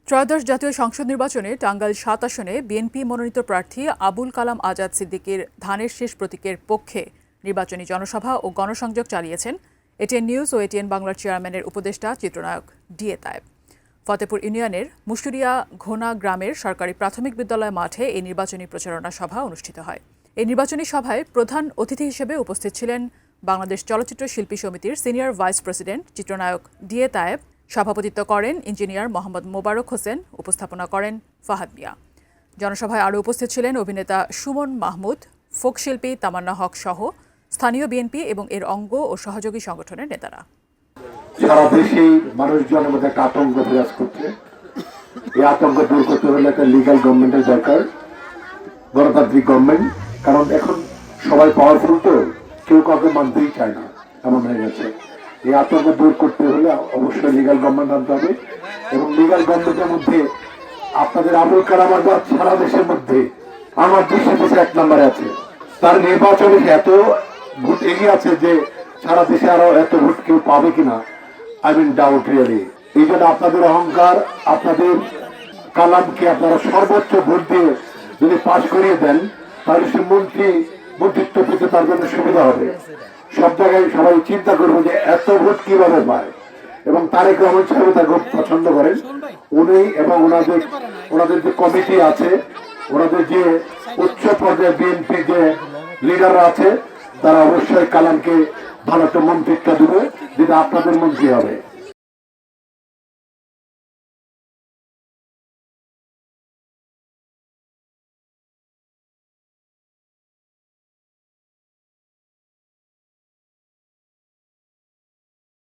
ত্রয়োদশ জাতীয় সংসদ নির্বাচনে টাঙ্গাইল ৭ আসনে বিএনপি মনোনীত প্রার্থী আবুল কালাম আজাদ সিদ্দিকীর ধানের শীষ প্রতীকের পক্ষে নির্বাচনী জনসভা ও গণসংযোগ চালিয়েছেন এটিএন নিউজ ও এটিএন বাংলার চেয়ারম্যানের উপদেষ্টা চিত্রনায়ক ডিএ তায়েব। ফতেপুর ইউনিয়নের মুশুরিয়া ঘোনা গ্রামের সরকারি প্রাথমিক বিদ্যালয় মাঠে এই নির্বাচনী প্রচারণা সভা অনুষ্ঠিত হয়। এই নির্বাচনী সভায় প্রধান অতিথি হিসেবে উপস্থিত ছিলেন বাংলাদেশ চলচ্চিত্র শিল্পী সমিতির সিনিয়র ভাইস প্রেসিডেন্ট চিত্রনায়ক ডিএ তায়েব। সভাপতিত্ব করেন ইঞ্জিনিয়ার মোহাম্মদ মোবারক হোসেন, উপস্থাপনা করেন ফাহাদ মিয়া। জনসভায় আরও উপস্থিত ছিলেন অভিনেতা সুমন মাহমুদ, ফোকশিল্পী তামান্না হক সহ স্থানীয় বিএনপি এবং এর অঙ্গ ও সহযোগী সংগঠনের নেতারা। সারা দেশে মানুষজনের মধ্যে একটা আতঙ্ক বিরাজ করছে। এই আতঙ্ক দূর করতে হলে একটা লিগ্যাল গভর্নমেন্টের দরকার, গণতান্ত্রিক গভর্নমেন্ট। কারণ এখন সবাই পাওয়ারফুল, তো কেউ কাউকে মানতেই চায় না, এমন হয়ে গেছে। এই আতঙ্ক দূর করতে হলে অবশ্যই লিগ্যাল গভর্নমেন্ট আনতে হবে এবং লিগ্যাল গভর্নমেন্টের মধ্যে আপনাদের আবুল কালাম আজাদ সারা দেশের মধ্যে আমার দেশে 1 নম্বরে আছে। তার নির্বাচনে এত ভোট এগিয়ে আছে যে সারা দেশে আরো এত ভোট কেউ পাবে কিনা আই মিন ডাউট রিয়েলি। এই জন্য আপনাদের অহংকার, আপনাদের কালামকে আপনারা সর্বোচ্চ ভোট দিয়ে যদি পাশ করিয়ে দেন তাহলে সে মন্ত্রিত্ব পেতে তার জন্য সুবিধা হবে। সব জায়গায় সবাই চিন্তা করবো যে এত ভোট কিভাবে পায়। এবং তারেক রহমান সাহেব তাকে খুব পছন্দ করেন উনি, এবং ওনাদের যে কমিটি আছে, ওনাদের যে উচ্চ পর্যায়ে বিএনপি যে লিডাররা আছে, তারা অবশ্যই কালামকে ভালো একটা মন্ত্রিত্ব দেবে, যেটা আপনাদের মন্ত্রী হবে।